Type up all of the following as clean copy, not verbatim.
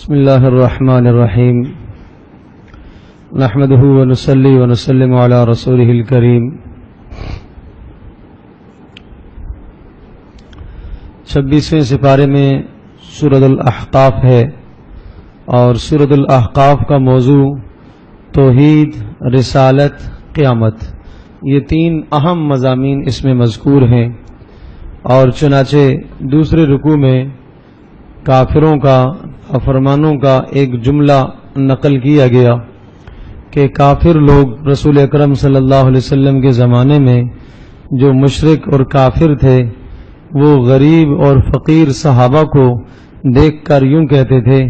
بسم اللہ الرحمن الرحیم نحمده ونصلی ونسلم علی رسولہ الکریم 26ویں سپارے میں سورۃ الاحقاف ہے اور سورۃ الاحقاف کا موضوع توحید، رسالت، قیامت، یہ تین اہم مضامین اس میں مذکور ہیں۔ اور چنانچہ دوسرے رکوع میں کافروں کا، فرمانوں کا ایک جملہ نقل کیا گیا کہ کافر لوگ رسول اکرم صلی اللہ علیہ وسلم کے زمانے میں جو مشرک اور کافر تھے وہ غریب اور فقیر صحابہ کو دیکھ کر یوں کہتے تھے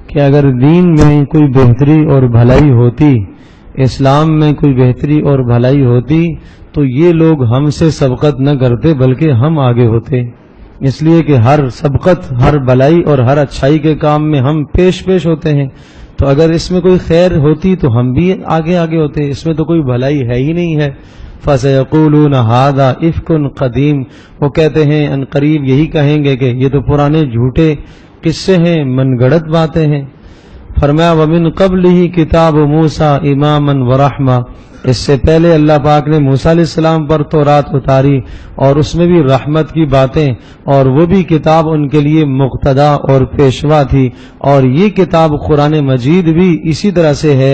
کہ اگر دین میں کوئی بہتری اور بھلائی ہوتی، اسلام میں کوئی بہتری اور بھلائی ہوتی تو یہ لوگ ہم سے سبقت نہ کرتے بلکہ ہم آگے ہوتے، اس لیے کہ ہر سبقت، ہر بھلائی اور ہر اچھائی کے کام میں ہم پیش ہوتے ہیں، تو اگر اس میں کوئی خیر ہوتی تو ہم بھی آگے ہوتے، اس میں تو کوئی بھلائی ہے ہی نہیں ہے۔ فَسَيَقُولُونَ هَذَا إِفْكٌ قَدِيمٌ، وہ کہتے ہیں ان قریب یہی کہیں گے کہ یہ تو پرانے جھوٹے قصے ہیں، من گڑت باتیں ہیں۔ فرمایا وَمِن قَبْلِهِ كِتَابُ مُوسَى إِمَامًا وَرَحْمَةً، اس سے پہلے اللہ پاک نے موسیٰ علیہ السلام پر تورات اتاری اور اس میں بھی رحمت کی باتیں، اور وہ بھی کتاب ان کے لیے مقتدا اور پیشوا تھی، اور یہ کتاب قرآن مجید بھی اسی طرح سے ہے،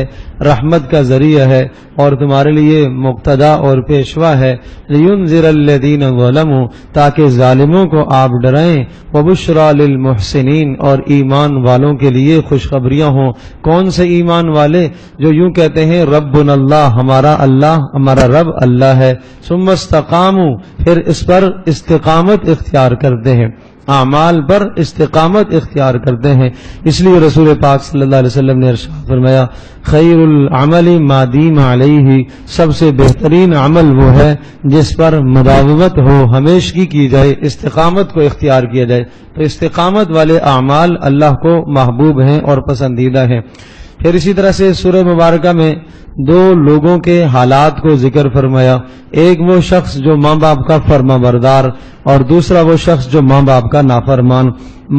رحمت کا ذریعہ ہے اور تمہارے لیے مقتدا اور پیشوا ہے۔ لِيُنذِرَ الَّذِينَ ظَلَمُوا، تاکہ ظالموں کو آپ ڈرائیں، وَبُشْرَى لِلْمُحْسِنِينَ، اور ایمان والوں کے لیے خوشخبریاں ہوں۔ کون سے ایمان والے؟ جو یوں کہتے ہیں ربنا اللہ، ہمارا رب اللہ ہے، ثم استقاموا، پھر اس پر استقامت اختیار کرتے ہیں، اعمال پر استقامت اختیار کرتے ہیں۔ اس لیے رسول پاک صلی اللہ علیہ وسلم نے ارشاد فرمایا خیر العمل ما دیم علیہ، سب سے بہترین عمل وہ ہے جس پر مداومت ہو، ہمیشگی کی جائے، استقامت کو اختیار کیا جائے۔ تو استقامت والے اعمال اللہ کو محبوب ہیں اور پسندیدہ ہیں۔ پھر اسی طرح سے سورہ مبارکہ میں دو لوگوں کے حالات کو ذکر فرمایا، ایک وہ شخص جو ماں باپ کا فرما بردار اور دوسرا وہ شخص جو ماں باپ کا نافرمان۔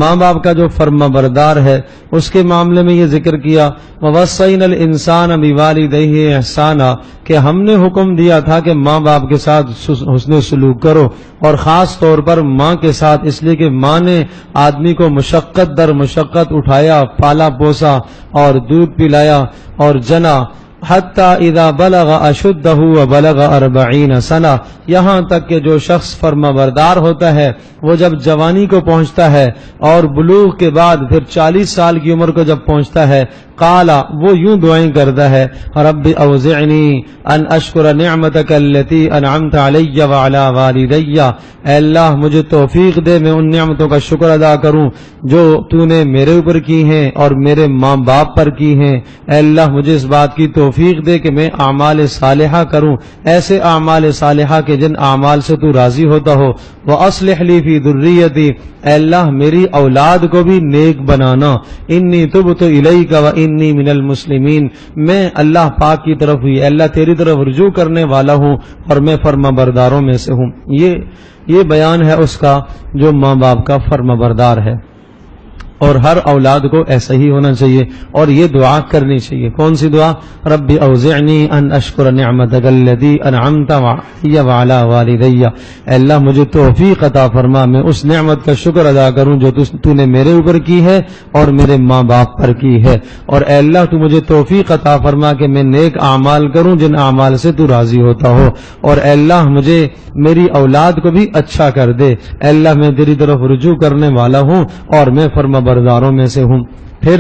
ماں باپ کا جو فرما بردار ہے اس کے معاملے میں یہ ذکر کیا وَوَصَّيْنَا الْإِنسَانَ بِوَالِدَيْهِ إِحْسَانًا، کہ ہم نے حکم دیا تھا کہ ماں باپ کے ساتھ حسن سلوک کرو، اور خاص طور پر ماں کے ساتھ، اس لیے کہ ماں نے آدمی کو مشقت در مشقت اٹھایا، پالا پوسا اور دودھ پلایا اور جنا، حتیٰ اذا بلغ اشدہ وبلغ 40 سنہ، یہاں تک کہ جو شخص فرما بردار ہوتا ہے وہ جب جوانی کو پہنچتا ہے اور بلوغ کے بعد پھر 40 سال کی عمر کو جب پہنچتا ہے، قالا، وہ یوں دعائیں کرتا ہے رب اوزعنی ان اشکر نعمتک التی انعمت علی وعلی والدی، اے اللہ مجھے توفیق دے میں ان نعمتوں کا شکر ادا کروں جو تو نے میرے اوپر کی ہیں اور میرے ماں باپ پر کی ہیں۔ اے اللہ مجھے اس بات کی توفیق دے کہ میں اعمال صالحہ کروں، ایسے اعمال صالحہ کے جن اعمال سے تو راضی ہوتا ہو۔ وَأَصْلِحْ لِي فِي ذُرِّيَّتِي، اے اللہ میری اولاد کو بھی نیک بنانا۔ انی تبت الیک وانی من المسلمین، میں اللہ پاک کی طرف ہوئی، اللہ تیری طرف رجوع کرنے والا ہوں اور میں فرما برداروں میں سے ہوں۔ یہ بیان ہے اس کا جو ماں باپ کا فرما بردار ہے، اور ہر اولاد کو ایسا ہی ہونا چاہیے اور یہ دعا کرنی چاہیے۔ کون سی دعا؟ رب اوزعنی ان اشکر نعمتک التی انعمت علی وعلی والدی، اے اللہ مجھے توفیق عطا فرما میں اس نعمت کا شکر ادا کروں جو تو نے میرے اوپر کی ہے اور میرے ماں باپ پر کی ہے، اور اے اللہ تو مجھے توفیق عطا فرما کہ میں نیک اعمال کروں جن اعمال سے تو راضی ہوتا ہو، اور اے اللہ مجھے میری اولاد کو بھی اچھا کر دے۔ اے اللہ میں تیری طرف رجوع کرنے والا ہوں اور میں فرما برداروں میں سے ہوں۔ پھر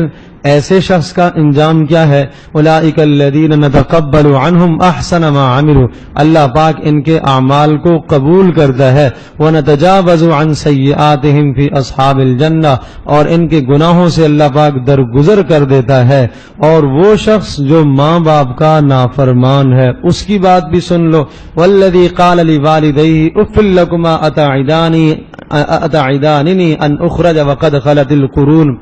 ایسے شخص کا انجام کیا ہے؟ اولئک الذین نتقبل عنہم احسن ما عملوا، اللہ پاک ان کے اعمال کو قبول کرتا ہے، ونتجاوز عن سیئاتہم فی اصحاب الجنہ، اور ان کے گناہوں سے اللہ پاک درگزر کر دیتا ہے۔ اور وہ شخص جو ماں باپ کا نافرمان ہے اس کی بات بھی سن لو، والذی قال لوالدیہ اف لکما اتعداننی ان اخرج وقد خلت القرون،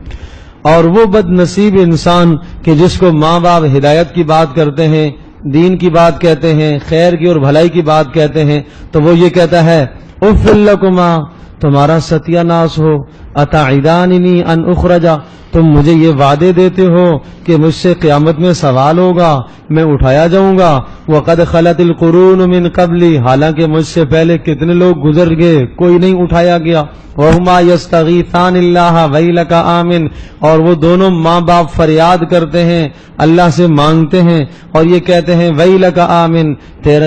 اور وہ بد نصیب انسان کہ جس کو ماں باپ ہدایت کی بات کرتے ہیں، دین کی بات کہتے ہیں، خیر کی اور بھلائی کی بات کہتے ہیں، تو وہ یہ کہتا ہے اف لکما، تمہارا ستیہ ناس ہو، اتعداننی ان اخرجا، تم مجھے یہ وعدے دیتے ہو کہ مجھ سے قیامت میں سوال ہوگا، میں اٹھایا جاؤں گا. وقد خلت القرون من قبلی، حالانکہ مجھ سے پہلے کتنے لوگ گزر گئے، کوئی نہیں اٹھایا گیا. وہما یستغیثان اللہ ویلک آمن، اور وہ دونوں ماں باپ فریاد کرتے ہیں، اللہ سے مانگتے ہیں اور یہ کہتے ہیں ویلک آمن،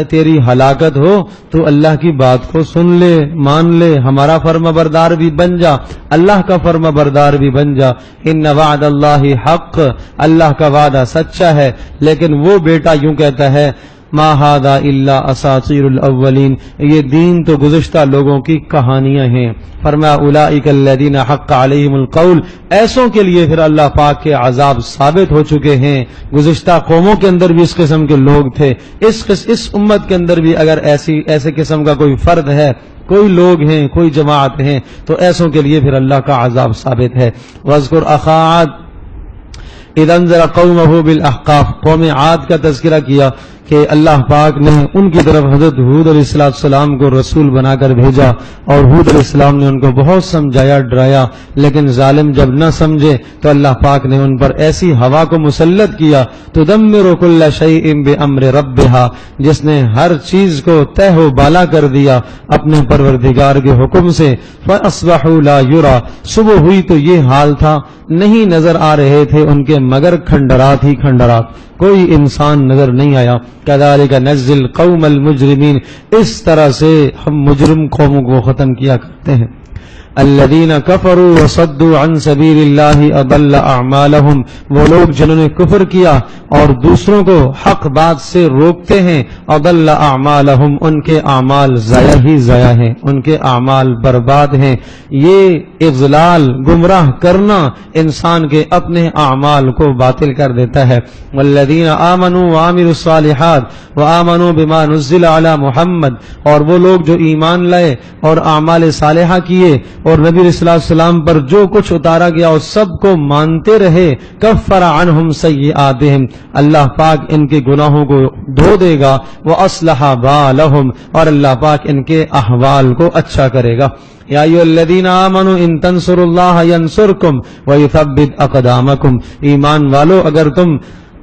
تیری ہلاکت ہو تو اللہ کی بات کو سن لے، مان لے، ہمارا فرما بردار بھی بن جا، اللہ کا فرما بردار بھی بن جا. ان وعد اللہ حق، اللہ کا وعدہ سچا ہے. لیکن وہ بیٹا یوں کہتا ہے ما ھذا الا اساطیر الاولین، یہ دین تو گزشتہ لوگوں کی کہانیاں ہیں. فرمایا اولئک الذین حق علیہم القول، ایسوں کے لیے پھر اللہ پاک کے عذاب ثابت ہو چکے ہیں. گزشتہ قوموں کے اندر بھی اس قسم کے لوگ تھے، اس امت کے اندر بھی اگر ایسے قسم کا کوئی فرد ہے، کوئی لوگ ہیں، کوئی جماعت ہیں، تو ایسوں کے لیے پھر اللہ کا عذاب ثابت ہے. وَاذْكُرْ أَخَا عَادٍ اِذْ أَنذَرَ قَوْمَهُ بِالْأَحْقَافِ، قوم عاد کا تذکرہ کیا کہ اللہ پاک نے ان کی طرف حضرت ہود علیہ السلام کو رسول بنا کر بھیجا، اور ہود علیہ السلام نے ان کو بہت سمجھایا، ڈرایا، لیکن ظالم جب نہ سمجھے تو اللہ پاک نے ان پر ایسی ہوا کو مسلط کیا تدمر کل شیء بامر ربها، جس نے ہر چیز کو تہ و بالا کر دیا اپنے پروردگار کے حکم سے. فاصبحوا لا يرى، صبح ہوئی تو یہ حال تھا، نہیں نظر آ رہے تھے ان کے مگر کھنڈرات ہی کھنڈرات، کوئی انسان نظر نہیں آیا. کذالک نجزی القوم المجرمین، اس طرح سے ہم مجرم قوموں کو ختم کیا کرتے ہیں. الذین کفروا وصدوا عن سبیل اللہ اضل اعمالہم، وہ لوگ جنہوں نے کفر کیا اور دوسروں کو حق بات سے روکتے ہیں. اضل اعمالہم، ان کے اعمال ضائع ہی ضائع ہیں، ان کے اعمال برباد ہیں. یہ اضلال، گمراہ کرنا انسان کے اپنے اعمال کو باطل کر دیتا ہے. والذین آمنوا وعملوا الصالحات وآمنوا بما نزل علی محمد، اور وہ لوگ جو ایمان لائے اور اعمال صالحہ کیے اور نبی صلی اللہ علیہ وسلم پر جو کچھ اتارا گیا اس سب کو مانتے رہے. کفر عنہم سیئاتہم، اللہ پاک ان کے گناہوں کو دھو دے گا. واصلح بالہم، اور اللہ پاک ان کے احوال کو اچھا کرے گا. یا ایھا الذین آمنوا ان تنصروا اللہ ینصرکم ویثبت اقدامکم، ایمان والو اگر تم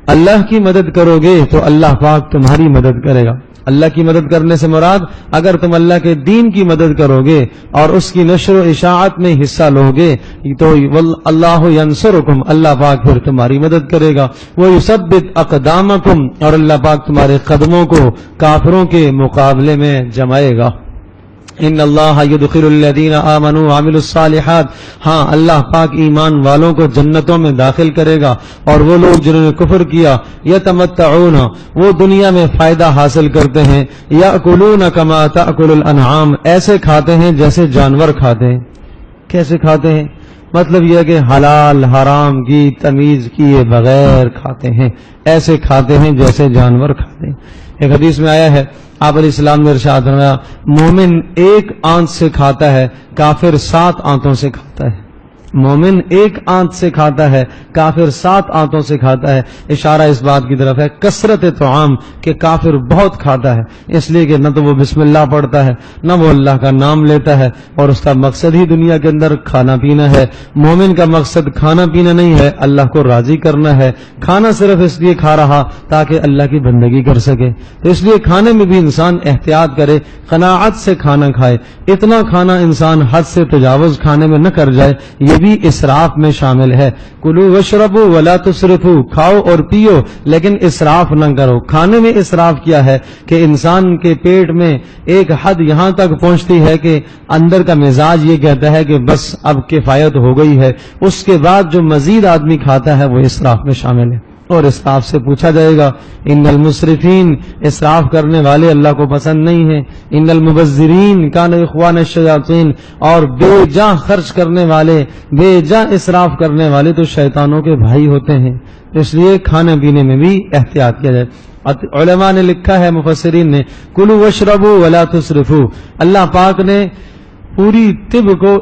اللہ کی مدد کرو گے تو اللہ پاک تمہاری مدد کرے گا. اللہ کی مدد کرنے سے مراد اگر تم اللہ کے دین کی مدد کرو گے اور اس کی نشر و اشاعت میں حصہ لو گے تو اللہ ینصرکم، اللہ پاک پھر تمہاری مدد کرے گا. وَيُثَبِّتْ أَقْدَامَكُمْ، اور اللہ پاک تمہارے قدموں کو کافروں کے مقابلے میں جمائے گا. ان اللہ یدخل الذین آمنوا وعملوا الصالحات، ہاں اللہ پاک ایمان والوں کو جنتوں میں داخل کرے گا. اور وہ لوگ جنہوں نے کفر کیا یتمتعون، وہ دنیا میں فائدہ حاصل کرتے ہیں. یاکلون کما تاکل الانعام، ایسے کھاتے ہیں جیسے جانور کھاتے ہیں. کیسے کھاتے ہیں؟ مطلب یہ ہے کہ حلال حرام کی تمیز کیے بغیر کھاتے ہیں، ایسے کھاتے ہیں جیسے جانور کھاتے ہیں. ایک حدیث میں آیا ہے آپ علیہ السلام نے ارشاد فرمایا مومن ایک آنت سے کھاتا ہے، کافر 7 آنتوں سے کھاتا ہے. مومن ایک آنت سے کھاتا ہے، کافر 7 آنتوں سے کھاتا ہے. اشارہ اس بات کی طرف ہے کثرت طعام، کہ کافر بہت کھاتا ہے، اس لیے کہ نہ تو وہ بسم اللہ پڑھتا ہے نہ وہ اللہ کا نام لیتا ہے، اور اس کا مقصد ہی دنیا کے اندر کھانا پینا ہے. مومن کا مقصد کھانا پینا نہیں ہے، اللہ کو راضی کرنا ہے. کھانا صرف اس لیے کھا رہا تاکہ اللہ کی بندگی کر سکے، تو اس لیے کھانے میں بھی انسان احتیاط کرے، قناعت سے کھانا کھائے. اتنا کھانا انسان حد سے تجاوز کھانے میں نہ کر جائے، یہ بھی اسراف میں شامل ہے. کلوا واشربوا ولا تسرفوا، کھاؤ اور پیو لیکن اسراف نہ کرو. کھانے میں اسراف کیا ہے کہ انسان کے پیٹ میں ایک حد یہاں تک پہنچتی ہے کہ اندر کا مزاج یہ کہتا ہے کہ بس اب کفایت ہو گئی ہے، اس کے بعد جو مزید آدمی کھاتا ہے وہ اسراف میں شامل ہے. اور اسراف سے پوچھا جائے گا ان المسرفین، اسراف کرنے والے اللہ کو پسند نہیں ہیں. ان المبذرین کانوا اخوان الشیاطین، اور بے جا خرچ کرنے والے، بے جا اسراف کرنے والے تو شیطانوں کے بھائی ہوتے ہیں. اس لیے کھانے پینے میں بھی احتیاط کیا جائے. علماء نے لکھا ہے، مفسرین نے، کلوا واشربوا ولا تسرفوا، اللہ پاک نے پوری طب کو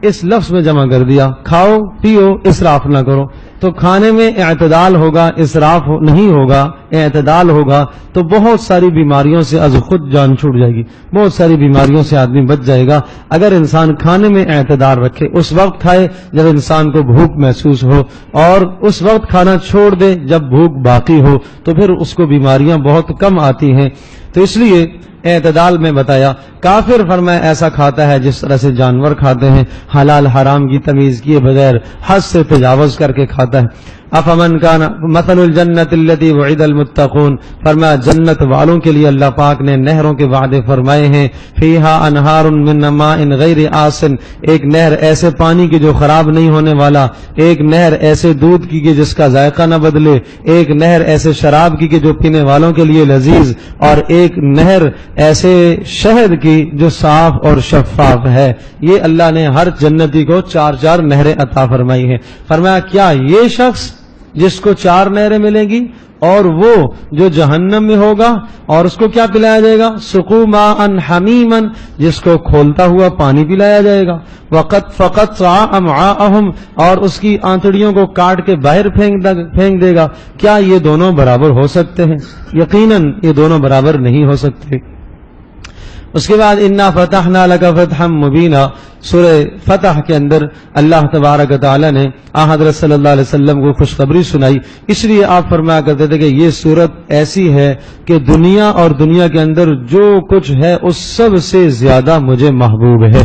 اس لفظ میں جمع کر دیا، کھاؤ پیو اسراف نہ کرو. تو کھانے میں اعتدال ہوگا، اسراف نہیں ہوگا، اعتدال ہوگا تو بہت ساری بیماریوں سے از خود جان چھوٹ جائے گی، بہت ساری بیماریوں سے آدمی بچ جائے گا اگر انسان کھانے میں اعتدال رکھے، اس وقت کھائے جب انسان کو بھوک محسوس ہو، اور اس وقت کھانا چھوڑ دے جب بھوک باقی ہو، تو پھر اس کو بیماریاں بہت کم آتی ہیں۔ تو اس لیے اعتدال میں بتایا۔ کافر فرمایا ایسا کھاتا ہے جس طرح سے جانور کھاتے ہیں، حلال حرام کی تمیز کیے بغیر حد سے تجاوز کر کے کھاتا ہے۔ افمن کان مثل الجنت التي وعد المتقون، فرمایا جنت والوں کے لیے اللہ پاک نے نہروں کے وعدے فرمائے ہیں، فیہا انہار من ماء غیر آسن، ایک نہر ایسے پانی کی جو خراب نہیں ہونے والا، ایک نہر ایسے دودھ کی کہ جس کا ذائقہ نہ بدلے، ایک نہر ایسے شراب کی کہ جو پینے والوں کے لیے لذیذ، اور ایک نہر ایسے شہد کی جو صاف اور شفاف ہے۔ یہ اللہ نے ہر جنتی کو 4 نہریں عطا فرمائی ہیں۔ فرمایا کیا یہ شخص جس کو 4 نہریں ملیں گی، اور وہ جو جہنم میں ہوگا اور اس کو کیا پلایا جائے گا؟ سقوا ماء حمیما، جس کو کھولتا ہوا پانی پلایا جائے گا، وقت فقط امعاءہم، اور اس کی آنتڑیوں کو کاٹ کے باہر پھینک دے گا۔ کیا یہ دونوں برابر ہو سکتے ہیں؟ یقیناً یہ دونوں برابر نہیں ہو سکتے۔ اس کے بعد انا فتحنا لک فتحا مبینا، سورہ فتح کے اندر اللہ تبارک تعالی نے حضرت صلی اللہ علیہ وسلم کو خوشخبری سنائی، اس لیے آپ فرمایا کرتے تھے کہ یہ صورت ایسی ہے کہ دنیا اور دنیا کے اندر جو کچھ ہے اس سب سے زیادہ مجھے محبوب ہے،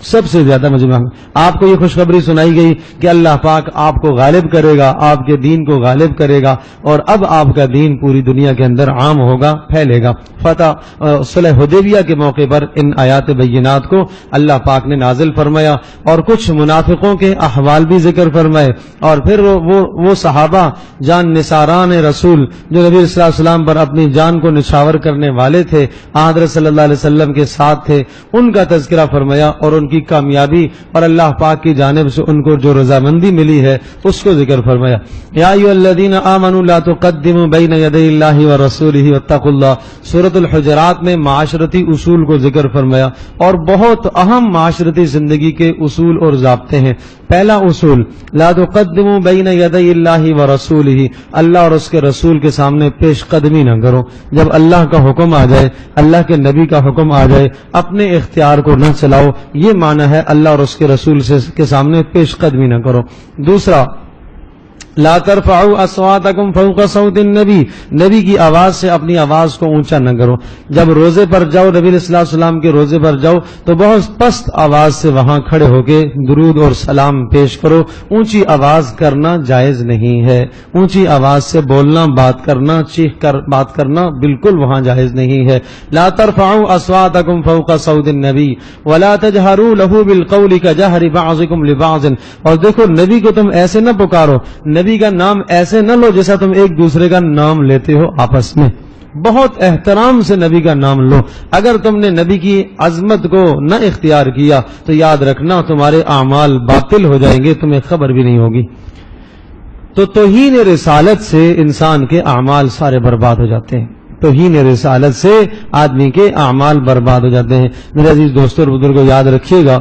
سب سے زیادہ مجھے محبوب۔ آپ کو یہ خوشخبری سنائی گئی کہ اللہ پاک آپ کو غالب کرے گا، آپ کے دین کو غالب کرے گا، اور اب آپ کا دین پوری دنیا کے اندر عام ہوگا، پھیلے گا۔ فتح صلح حدیبیہ کے موقع پر ان آیات بینات کو اللہ پاک نے نازل فرمایا، اور کچھ منافقوں کے احوال بھی ذکر فرمائے، اور پھر وہ صحابہ جان نثاران رسول جو نبی صلی اللہ علیہ وسلم پر اپنی جان کو نچھاور کرنے والے تھے، حضرت صلی اللہ علیہ وسلم کے ساتھ تھے، ان کا تذکرہ فرمایا، اور ان کی کامیابی اور اللہ پاک کی جانب سے ان کو جو رضامندی ملی ہے اس کو ذکر فرمایا۔ یا ایھا الذین آمنوا لا تقدموا بین یدی اللہ ورسولہ واتقوا اللہ، سورۃ الحجرات میں معاشرتی اصول کو ذکر فرمایا، اور بہت اہم معاشرتی زندگی کے اصول اور ضابطے ہیں۔ پہلا اصول لا تقدموا بین یدی اللہ ورسولہ، اللہ اور اس کے رسول کے سامنے پیش قدمی نہ کرو۔ جب اللہ کا حکم آ جائے، اللہ کے نبی کا حکم آ جائے، اپنے اختیار کو نہ چلاؤ، یہ معنی ہے اللہ اور اس کے رسول کے سامنے پیش قدمی نہ کرو۔ دوسرا لا ترفعوا اصواتکم فوق صوت النبی، نبی کی آواز سے اپنی آواز کو اونچا نہ کرو۔ جب روزے پر جاؤ، نبی صلی اللہ علیہ وسلم کے روزے پر جاؤ تو بہت پست آواز سے وہاں کھڑے ہو کے درود اور سلام پیش کرو۔ اونچی آواز کرنا جائز نہیں ہے، اونچی آواز سے بولنا، بات کرنا، چیخ کر بات کرنا بالکل وہاں جائز نہیں ہے۔ لا ترفعوا اصواتکم فوق صوت النبی ولا تجہروا له بالقول كجهر بعضکم لبعض، اور دیکھو نبی کو تم ایسے نہ پکارو، نبی کا نام ایسے نہ لو جیسا تم ایک دوسرے کا نام لیتے ہو آپس میں، بہت احترام سے نبی کا نام لو۔ اگر تم نے نبی کی عظمت کو نہ اختیار کیا تو یاد رکھنا تمہارے اعمال باطل ہو جائیں گے، تمہیں خبر بھی نہیں ہوگی۔ تو توہین رسالت سے انسان کے اعمال سارے برباد ہو جاتے ہیں، توہین رسالت سے آدمی کے اعمال برباد ہو جاتے ہیں۔ میرے عزیز دوستوں اور بزرگوں، یاد رکھیے گا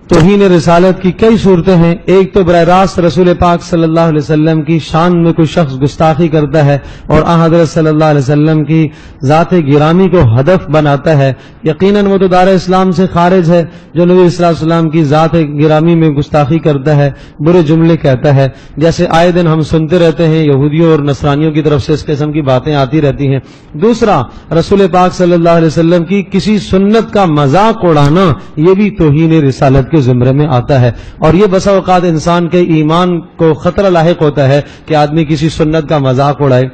توہین رسالت کی کئی صورتیں ہیں۔ ایک تو براہ راست رسول پاک صلی اللہ علیہ وسلم کی شان میں کوئی شخص گستاخی کرتا ہے اور حضرت صلی اللہ علیہ وسلم کی ذات گرامی کو ہدف بناتا ہے، یقیناً وہ تو دار اسلام سے خارج ہے۔ جو نبی صلی اللہ علیہ وسلم کی ذات گرامی میں گستاخی کرتا ہے، برے جملے کہتا ہے، جیسے آئے دن ہم سنتے رہتے ہیں، یہودیوں اور نصرانیوں کی طرف سے اس قسم کی باتیں آتی رہتی ہیں۔ دوسرا، رسول پاک صلی اللہ علیہ وسلم کی کسی سنت کا مذاق اڑانا، یہ بھی توہین رسالت کے زمرے میں آتا ہے، اور یہ بسا اوقات انسان کے ایمان کو خطرہ لاحق ہوتا ہے کہ آدمی کسی سنت کا مذاق اڑائے۔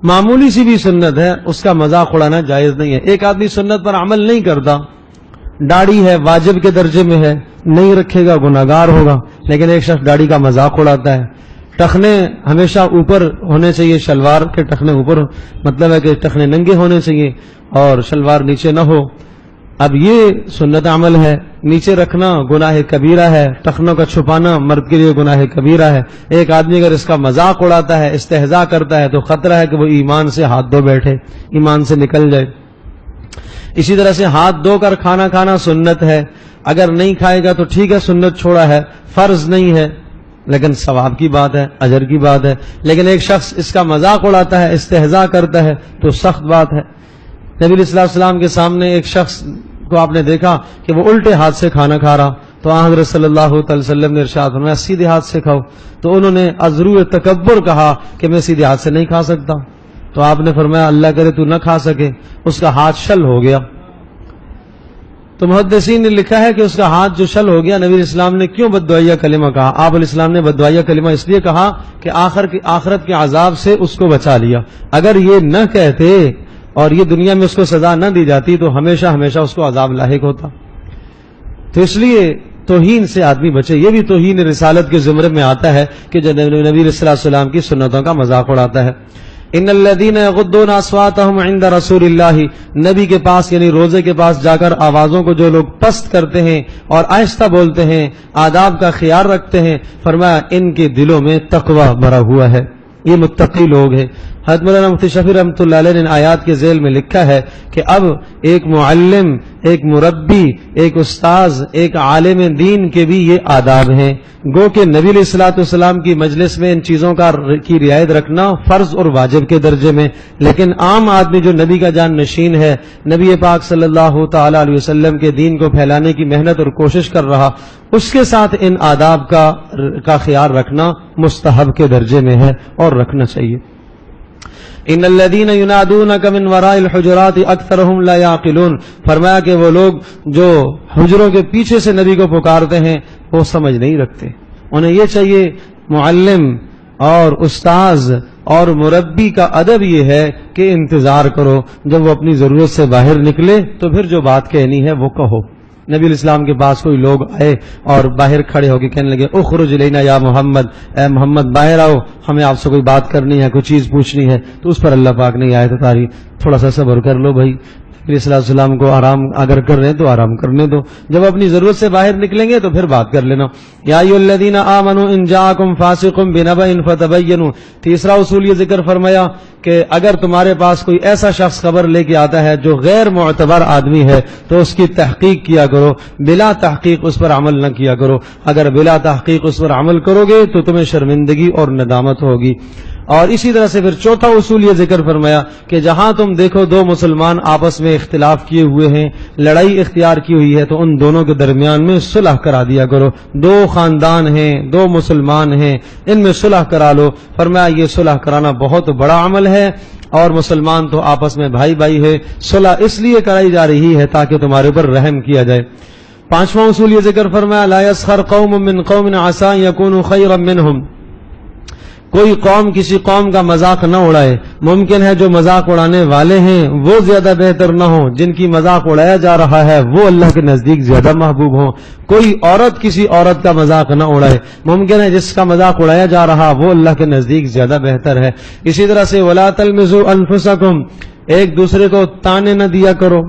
معمولی سی بھی سنت ہے، اس کا مذاق اڑانا جائز نہیں ہے۔ ایک آدمی سنت پر عمل نہیں کرتا، داڑھی ہے واجب کے درجے میں ہے، نہیں رکھے گا گناہگار ہوگا، لیکن ایک شخص داڑھی کا مذاق اڑاتا ہے۔ ٹخنے ہمیشہ اوپر ہونے چاہیے، شلوار کے ٹخنے اوپر، مطلب ہے کہ ٹخنے ننگے ہونے چاہیے اور شلوار نیچے نہ ہو۔ اب یہ سنت عمل ہے، نیچے رکھنا گناہ کبیرہ ہے، ٹخنوں کا چھپانا مرد کے لیے گناہ کبیرہ ہے۔ ایک آدمی اگر اس کا مذاق اڑاتا ہے، استہزاء کرتا ہے، تو خطرہ ہے کہ وہ ایمان سے ہاتھ دھو بیٹھے، ایمان سے نکل جائے۔ اسی طرح سے ہاتھ دھو کر کھانا کھانا سنت ہے، اگر نہیں کھائے گا تو ٹھیک ہے، سنت چھوڑا ہے، فرض نہیں ہے۔ لیکن ثواب کی بات ہے، اجر کی بات ہے. لیکن ایک شخص اس کا مذاق اڑاتا ہے، استہزاء کرتا ہے تو سخت بات ہے. نبی علیہ الصلوۃ والسلام کے سامنے ایک شخص کو آپ نے دیکھا کہ وہ الٹے ہاتھ سے کھانا کھا رہا، تو حضرت صلی اللہ علیہ وسلم نے ارشاد فرمایا سیدھے ہاتھ سے کھاؤ. تو انہوں نے ازرو تکبر کہا کہ میں سیدھے ہاتھ سے نہیں کھا سکتا. تو آپ نے فرمایا اللہ کرے تو نہ کھا سکے. اس کا ہاتھ شل ہو گیا. تو محدثین نے لکھا ہے کہ اس کا ہاتھ جو شل ہو گیا، نبی علیہ السلام نے کیوں بددعائیہ کلمہ کہا؟ آپ علیہ السلام نے بددعائیہ کلمہ اس لیے کہا کہ آخرت کے عذاب سے اس کو بچا لیا. اگر یہ نہ کہتے اور یہ دنیا میں اس کو سزا نہ دی جاتی تو ہمیشہ ہمیشہ اس کو عذاب لاحق ہوتا. تو اس لیے توہین سے آدمی بچے. یہ بھی توہین رسالت کے زمرے میں آتا ہے کہ جو نبی علیہ السلام کی سنتوں کا مذاق اڑاتا ہے. ان الذين يغضون اصواتهم عند رسول اللہ، نبی کے پاس یعنی روزے کے پاس جا کر آوازوں کو جو لوگ پست کرتے ہیں اور آہستہ بولتے ہیں، آداب کا خیال رکھتے ہیں، فرمایا ان کے دلوں میں تقوی بھرا ہوا ہے، یہ متقی لوگ ہیں. حضرت مولانا مفتی شفیع رحمۃ اللہ علیہ نے ان آیات کے ذیل میں لکھا ہے کہ اب ایک معلم، ایک مربی، ایک استاذ، ایک عالم دین کے بھی یہ آداب ہیں. گو کہ نبی علیہ الصلوۃ والسلام کی مجلس میں ان چیزوں کی رعایت رکھنا فرض اور واجب کے درجے میں، لیکن عام آدمی جو نبی کا جان نشین ہے، نبی پاک صلی اللہ تعالی علیہ وسلم کے دین کو پھیلانے کی محنت اور کوشش کر رہا، اس کے ساتھ ان آداب کا خیال رکھنا مستحب کے درجے میں ہے اور رکھنا چاہیے. ان الذين ينادونك من وراء الحجرات اکثرهم لا يعقلون، فرمایا کہ وہ لوگ جو حجروں کے پیچھے سے نبی کو پکارتے ہیں وہ سمجھ نہیں رکھتے. انہیں یہ چاہیے، معلم اور استاذ اور مربی کا ادب یہ ہے کہ انتظار کرو، جب وہ اپنی ضرورت سے باہر نکلے تو پھر جو بات کہنی ہے وہ کہو. نبی علیہ السلام کے پاس کوئی لوگ آئے اور باہر کھڑے ہو کے کہنے لگے اخرج الینا یا محمد، اے محمد باہر آؤ، ہمیں آپ سے کوئی بات کرنی ہے، کوئی چیز پوچھنی ہے. تو اس پر اللہ پاک نے آیت اتاری، تھوڑا سا صبر کر لو بھائی. نبی صلی اللہ علیہ وسلم کو آرام اگر کر رہے ہیں تو آرام کرنے دو، جب اپنی ضرورت سے باہر نکلیں گے تو پھر بات کر لینا. یا ایھا الذین آمنوا ان جاءکم فاسق بنبأ فتبینوا، تیسرا اصول یہ ذکر فرمایا کہ اگر تمہارے پاس کوئی ایسا شخص خبر لے کے آتا ہے جو غیر معتبر آدمی ہے تو اس کی تحقیق کیا کرو، بلا تحقیق اس پر عمل نہ کیا کرو. اگر بلا تحقیق اس پر عمل کرو گے تو تمہیں شرمندگی اور ندامت ہوگی. اور اسی طرح سے پھر چوتھا اصول یہ ذکر فرمایا کہ جہاں تم دیکھو دو مسلمان آپس میں اختلاف کیے ہوئے ہیں، لڑائی اختیار کی ہوئی ہے، تو ان دونوں کے درمیان میں صلح کرا دیا کرو. دو خاندان ہیں، دو مسلمان ہیں، ان میں صلح کرا لو. فرمایا یہ صلح کرانا بہت بڑا عمل ہے، اور مسلمان تو آپس میں بھائی بھائی ہے. صلح اس لیے کرائی جا رہی ہے تاکہ تمہارے اوپر رحم کیا جائے. پانچواں اصول یہ ذکر فرمایا لا يسخر قوم من قوم عسى ان يكونوا خيرا منهم، کوئی قوم کسی قوم کا مذاق نہ اڑائے. ممکن ہے جو مذاق اڑانے والے ہیں وہ زیادہ بہتر نہ ہوں، جن کی مذاق اڑایا جا رہا ہے وہ اللہ کے نزدیک زیادہ محبوب ہوں. کوئی عورت کسی عورت کا مذاق نہ اڑائے، ممکن ہے جس کا مذاق اڑایا جا رہا وہ اللہ کے نزدیک زیادہ بہتر ہے. اسی طرح سے ولا تلمزوا انفسکم، ایک دوسرے کو تانے نہ دیا کرو،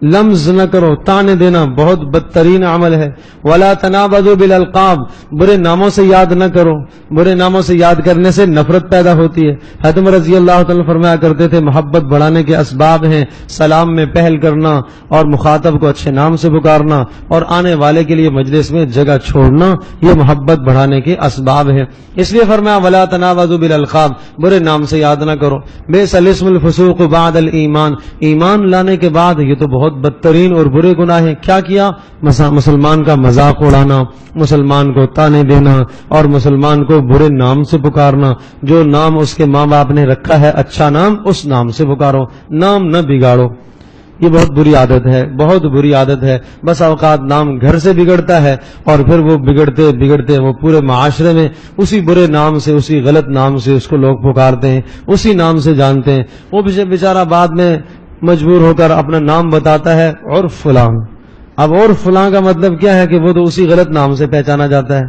لمز نہ کرو. تانے دینا بہت بدترین عمل ہے. ولا تنابذوا بالالقاب، برے ناموں سے یاد نہ کرو، برے ناموں سے یاد کرنے سے نفرت پیدا ہوتی ہے. حضرت رضی اللہ تعالیٰ فرمایا کرتے تھے محبت بڑھانے کے اسباب ہیں سلام میں پہل کرنا اور مخاطب کو اچھے نام سے پکارنا اور آنے والے کے لیے مجلس میں جگہ چھوڑنا، یہ محبت بڑھانے کے اسباب ہیں. اس لیے فرمایا ولا تنابذوا بالالقاب، برے نام سے یاد نہ کرو. بئس الاسم الفسوق بعد الایمان، ایمان لانے کے بعد یہ تو بہت بدترین اور برے گناہ ہیں. کیا کیا؟ مسلمان کا مذاق اڑانا، مسلمان کو تانے دینا اور مسلمان کو برے نام سے پکارنا. جو نام اس کے ماں باپ نے رکھا ہے اچھا نام، اس نام سے پکارو، نام نہ بگاڑو. یہ بہت بری عادت ہے، بہت بری عادت ہے. بس اوقات نام گھر سے بگڑتا ہے اور پھر وہ بگڑتے بگڑتے وہ پورے معاشرے میں اسی برے نام سے، اسی غلط نام سے اس کو لوگ پکارتے ہیں، اسی نام سے جانتے ہیں. وہ بیچارہ بعد میں مجبور ہو کر اپنا نام بتاتا ہے اور فلاں. اب اور فلاں کا مطلب کیا ہے کہ وہ تو اسی غلط نام سے پہچانا جاتا ہے.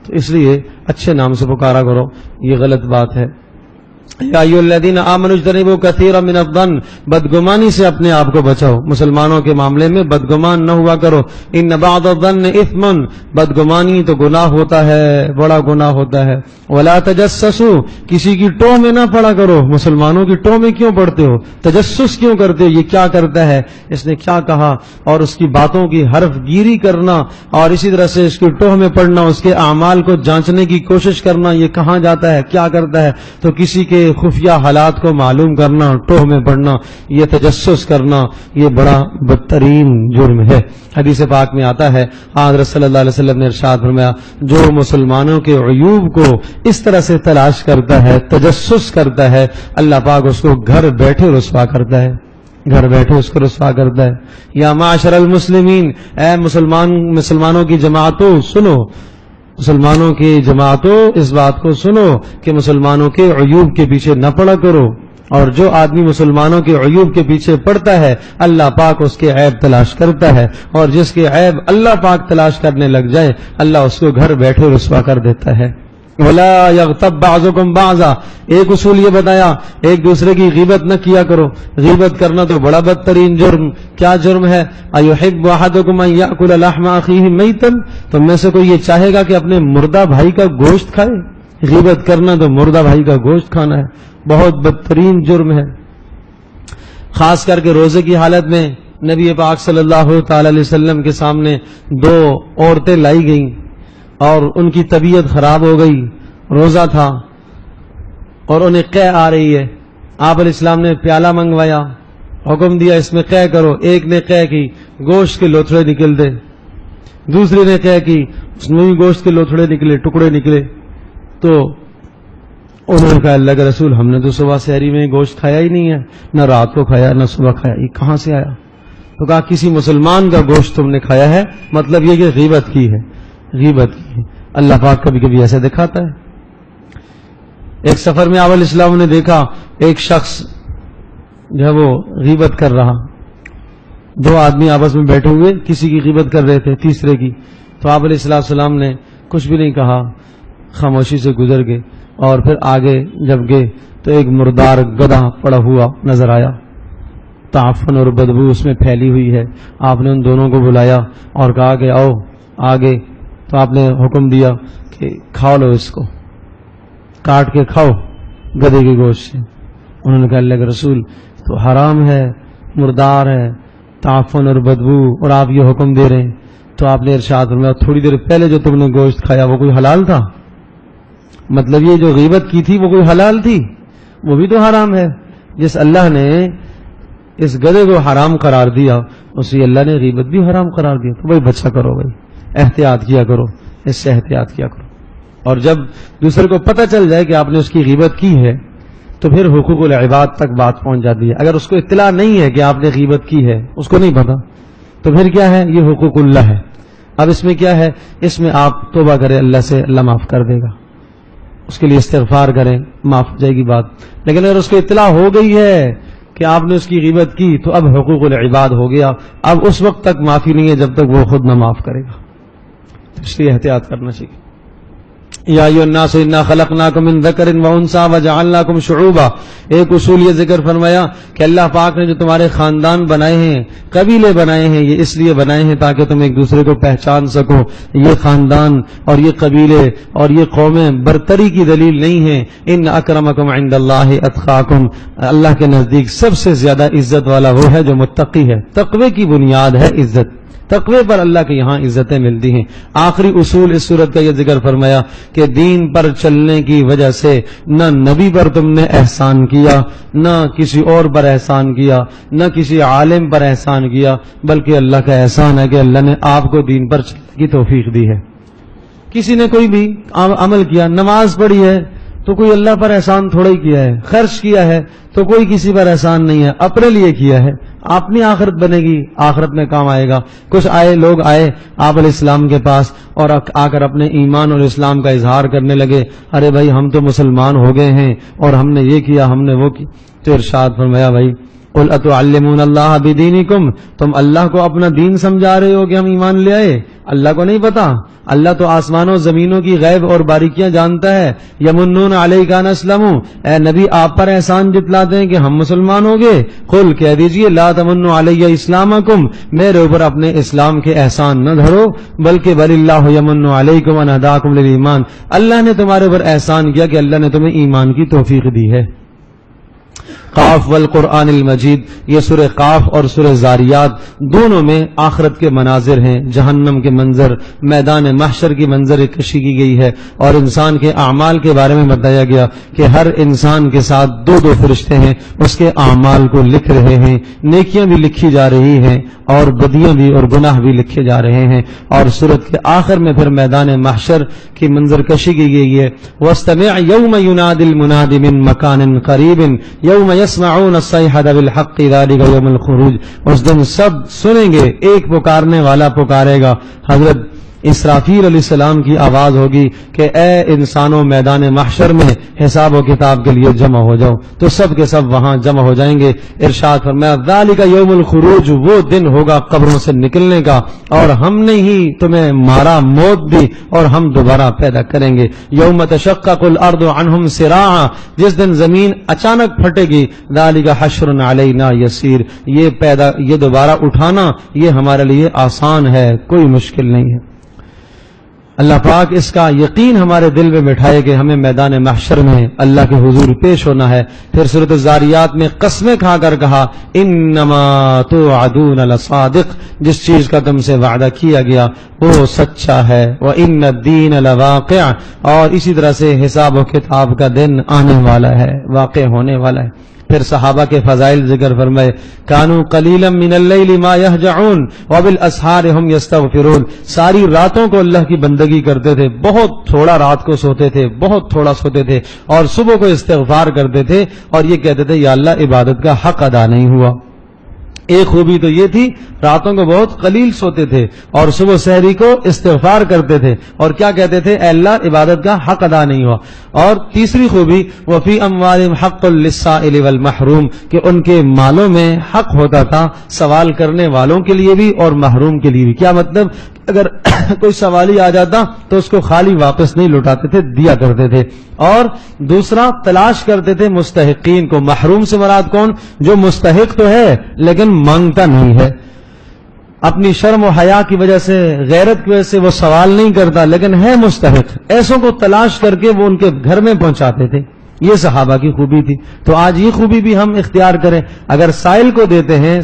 تو اس لیے اچھے نام سے پکارا کرو، یہ غلط بات ہے. یا ایھا الذین آمنوا اجتنبوا کثیرا من الظن، بدگمانی سے اپنے آپ کو بچاؤ، مسلمانوں کے معاملے میں بدگمان نہ ہوا کرو، ان بعض الظن اثم، بدگمانی تو گناہ ہوتا ہے، بڑا گناہ ہوتا ہے، ولا تجسسوا، کسی کی ٹوہ میں نہ پڑا کرو، مسلمانوں کی ٹوہ میں کیوں پڑتے ہو، تجسس کیوں کرتے ہو، یہ کیا کرتا ہے، اس نے کیا کہا، اور اس کی باتوں کی حرف گیری کرنا، اور اسی طرح سے اس کی ٹوہ میں پڑنا، اس کے اعمال کو جانچنے کی کوشش کرنا، یہ کہاں جاتا ہے، کیا کرتا ہے، تو کسی کے خفیہ حالات کو معلوم کرنا، ٹوہ میں پڑنا، یہ تجسس کرنا، یہ بڑا بدترین جرم ہے۔ حدیث پاک میں آتا ہے، حضرت صلی اللہ علیہ وسلم نے ارشاد فرمایا، جو مسلمانوں کے عیوب کو اس طرح سے تلاش کرتا ہے، تجسس کرتا ہے، اللہ پاک اس کو گھر بیٹھے رسوا کرتا ہے، گھر بیٹھے اس کو رسوا کرتا ہے۔ یا معاشر المسلمین، اے مسلمانوں کی جماعتوں سنو، مسلمانوں کی جماعتوں اس بات کو سنو کہ مسلمانوں کے عیوب کے پیچھے نہ پڑا کرو، اور جو آدمی مسلمانوں کے عیوب کے پیچھے پڑتا ہے اللہ پاک اس کے عیب تلاش کرتا ہے، اور جس کے عیب اللہ پاک تلاش کرنے لگ جائے اللہ اس کو گھر بیٹھے رسوا کر دیتا ہے۔ وَلَا يَغْتَبْ بَعْضُكُمْ بَعْضًا، ایک اصول یہ بتایا، ایک دوسرے کی غیبت نہ کیا کرو، غیبت کرنا تو بڑا بدترین جرم، کیا جرم ہے، أَيُحِبُّ أَحَدُكُمْ أَن يَأْكُلَ لَحْمَ أَخِيهِ مَيْتًا، تم میں سے کوئی یہ چاہے گا کہ اپنے مردہ بھائی کا گوشت کھائے، غیبت کرنا تو مردہ بھائی کا گوشت کھانا ہے، بہت بدترین جرم ہے۔ خاص کر کے روزے کی حالت میں نبی پاک صلی اللہ تعالی علیہ وسلم کے سامنے دو عورتیں لائی گئیں اور ان کی طبیعت خراب ہو گئی، روزہ تھا اور انہیں قے آ رہی ہے، آپ علیہ السلام نے پیالہ منگوایا، حکم دیا اس میں قے کرو، ایک نے قے کی، گوشت کے لوتھڑے نکل دے، دوسری نے قے کی، اس میں بھی گوشت کے لوتھڑے نکلے، ٹکڑے نکلے، تو انہوں نے کہا اللہ کے رسول ہم نے تو صبح سحری میں گوشت کھایا ہی نہیں ہے، نہ رات کو کھایا نہ صبح کھایا، یہ کہاں سے آیا؟ تو کہا کسی مسلمان کا گوشت تم نے کھایا ہے، مطلب یہ کہ غیبت کی ہے، غیبت کی ہے۔ اللہ پاک کبھی کبھی ایسے دکھاتا ہے۔ ایک سفر میں آپ علیہ السلام نے دیکھا ایک شخص جو ہے وہ غیبت کر رہا، دو آدمی آپس میں بیٹھے ہوئے کسی کی غیبت کر رہے تھے تیسرے کی، تو آپ علیہ السلام نے کچھ بھی نہیں کہا، خاموشی سے گزر گئے، اور پھر آگے جب گئے تو ایک مردار گدھا پڑا ہوا نظر آیا، تعفن اور بدبو اس میں پھیلی ہوئی ہے۔ آپ نے ان دونوں کو بلایا اور کہا کہ آؤ آگے، تو آپ نے حکم دیا کہ کھا لو، اس کو کاٹ کے کھاؤ گدھے کے گوشت سے۔ انہوں نے کہا اللہ کے رسول تو حرام ہے، مردار ہے، تعفن اور بدبو، اور آپ یہ حکم دے رہے ہیں۔ تو آپ نے ارشاد فرمایا تھوڑی دیر پہلے جو تم نے گوشت کھایا وہ کوئی حلال تھا؟ مطلب یہ جو غیبت کی تھی وہ کوئی حلال تھی؟ وہ بھی تو حرام ہے۔ جس اللہ نے اس گدھے کو حرام قرار دیا اسی اللہ نے غیبت بھی حرام قرار دیا۔ تو بھائی بچا کرو، بھائی احتیاط کیا کرو، اس سے احتیاط کیا کرو، اور جب دوسرے کو پتہ چل جائے کہ آپ نے اس کی غیبت کی ہے تو پھر حقوق العباد تک بات پہنچ جاتی ہے۔ اگر اس کو اطلاع نہیں ہے کہ آپ نے غیبت کی ہے، اس کو نہیں پتا، تو پھر کیا ہے، یہ حقوق اللہ ہے۔ اب اس میں کیا ہے، اس میں آپ توبہ کریں اللہ سے، اللہ معاف کر دے گا، اس کے لیے استغفار کریں، معاف ہو جائے گی بات۔ لیکن اگر اس کو اطلاع ہو گئی ہے کہ آپ نے اس کی غیبت کی تو اب حقوق العباد ہو گیا، اب اس وقت تک معافی نہیں ہے جب تک وہ خود نہ معاف کرے گا، اس لیے احتیاط کرنا چاہیے۔ یا ایھا الناس انا خلقناکم من ذکر وانثی وجعلناکم شعوبا، ایک اصول یہ ذکر فرمایا کہ اللہ پاک نے جو تمہارے خاندان بنائے ہیں، قبیلے بنائے ہیں، یہ اس لیے بنائے ہیں تاکہ تم ایک دوسرے کو پہچان سکو۔ یہ خاندان اور یہ قبیلے اور یہ قومیں برتری کی دلیل نہیں ہیں۔ ان اکرمکم عند اللہ اتقاکم، اللہ کے نزدیک سب سے زیادہ عزت والا وہ ہے جو متقی ہے۔ تقوی کی بنیاد ہے عزت، تقوی پر اللہ کے یہاں عزتیں ملتی ہیں۔ آخری اصول اس صورت کا یہ ذکر فرمایا کہ دین پر چلنے کی وجہ سے نہ نبی پر تم نے احسان کیا، نہ کسی اور پر احسان کیا، نہ کسی عالم پر احسان کیا، بلکہ اللہ کا احسان ہے کہ اللہ نے آپ کو دین پر چلنے کی توفیق دی ہے۔ کسی نے کوئی بھی عمل کیا، نماز پڑھی ہے تو کوئی اللہ پر احسان تھوڑا ہی کیا ہے، خرچ کیا ہے تو کوئی کسی پر احسان نہیں ہے، اپنے لیے کیا ہے، اپنی آخرت بنے گی، آخرت میں کام آئے گا۔ کچھ لوگ آئے آپ علیہ السلام کے پاس اور آ کر اپنے ایمان اور اسلام کا اظہار کرنے لگے، ارے بھائی ہم تو مسلمان ہو گئے ہیں اور ہم نے یہ کیا، ہم نے وہ کی۔ تو ارشاد فرمایا بھائی قل اتعلمون اللہ بدینکم، تم اللہ کو اپنا دین سمجھا رہے ہو کہ ہم ایمان لے آئے؟ اللہ کو نہیں پتا؟ اللہ تو آسمانوں زمینوں کی غیب اور باریکیاں جانتا ہے۔ یمنون علیک ان اسلموا، اے نبی آپ پر احسان جتلاتے ہیں کہ ہم مسلمان ہو گئے۔ قل کہہ دیجئے لا تمنوا علی اسلامکم، میرے اوپر اپنے اسلام کے احسان نہ دھرو، بلکہ بل اللہ یمن علیکم ان ہداکم للایمان، اللہ نے تمہارے اوپر احسان کیا کہ اللہ نے تمہیں ایمان کی توفیق دی ہے۔ قاف والقرآن المجید، یہ سورہ قاف اور سورہ زاریات دونوں میں آخرت کے مناظر ہیں، جہنم کے منظر، میدان محشر کی منظر کشی کی گئی ہے، اور انسان کے اعمال کے بارے میں بتایا گیا کہ ہر انسان کے ساتھ دو دو فرشتے ہیں، اس کے اعمال کو لکھ رہے ہیں، نیکیاں بھی لکھی جا رہی ہیں اور بدیاں بھی اور گناہ بھی لکھے جا رہے ہیں۔ اور سورت کے آخر میں پھر میدان محشر کی منظر کشی کی گئی ہے۔ وَاسْتَمِعْ يَوْمَ يُنَادِ الْمُنَادِ مِن مَكَانٍ قَرِيبٍ يَوْمَ يَسْمَعُونَ الصَّيْحَةَ بِالْحَقِّ ذَلِكَ يَوْمُ الْخُرُوجِ، اس دن سب سنیں گے، ایک پکارنے والا پکارے گا، حضرت اسرافیل علیہ السلام کی آواز ہوگی کہ اے انسانوں میدان محشر میں حساب و کتاب کے لیے جمع ہو جاؤ، تو سب کے سب وہاں جمع ہو جائیں گے۔ ارشاد فرمایا ذالک یوم الخروج، وہ دن ہوگا قبروں سے نکلنے کا، اور ہم نے ہی تمہیں مارا، موت دی، اور ہم دوبارہ پیدا کریں گے۔ یوم تشقق الارض عنہم سراعا، جس دن زمین اچانک پھٹے گی، ذالک حشر علینا یسیر، یہ دوبارہ اٹھانا یہ ہمارے لیے آسان ہے، کوئی مشکل نہیں ہے۔ اللہ پاک اس کا یقین ہمارے دل میں بٹھائے کہ ہمیں میدان محشر میں اللہ کے حضور پیش ہونا ہے۔ پھر سورۃ الزاریات میں قسمیں کھا کر کہا انما توعدون لصادق، جس چیز کا تم سے وعدہ کیا گیا وہ سچا ہے، وان الدین لواقع، اور اسی طرح سے حساب و کتاب کا دن آنے والا ہے، واقع ہونے والا ہے۔ پھر صحابہ کے فضائل ذکر فرمائے کانوا قلیلا من اللیل ما یہجعون وبالاسحار هم یستغفرون، ساری راتوں کو اللہ کی بندگی کرتے تھے، بہت تھوڑا رات کو سوتے تھے، بہت تھوڑا سوتے تھے، اور صبح کو استغفار کرتے تھے، اور یہ کہتے تھے یا اللہ عبادت کا حق ادا نہیں ہوا۔ ایک خوبی تو یہ تھی راتوں کو بہت قلیل سوتے تھے اور صبح سحری کو استغفار کرتے تھے، اور کیا کہتے تھے اے اللہ عبادت کا حق ادا نہیں ہوا۔ اور تیسری خوبی وفی اموالہم حق للسائل والمحروم، کہ ان کے مالوں میں حق ہوتا تھا سوال کرنے والوں کے لیے بھی اور محروم کے لیے بھی۔ کیا مطلب؟ اگر کوئی سوالی آ جاتا تو اس کو خالی واپس نہیں لوٹاتے تھے، دیا کرتے تھے۔ اور دوسرا تلاش کرتے تھے مستحقین کو۔ محروم سے مراد کون؟ جو مستحق تو ہے لیکن مانگتا نہیں ہے، اپنی شرم و حیا کی وجہ سے، غیرت کی وجہ سے وہ سوال نہیں کرتا لیکن ہے مستحق، ایسوں کو تلاش کر کے وہ ان کے گھر میں پہنچاتے تھے۔ یہ صحابہ کی خوبی تھی۔ تو آج یہ خوبی بھی ہم اختیار کریں، اگر سائل کو دیتے ہیں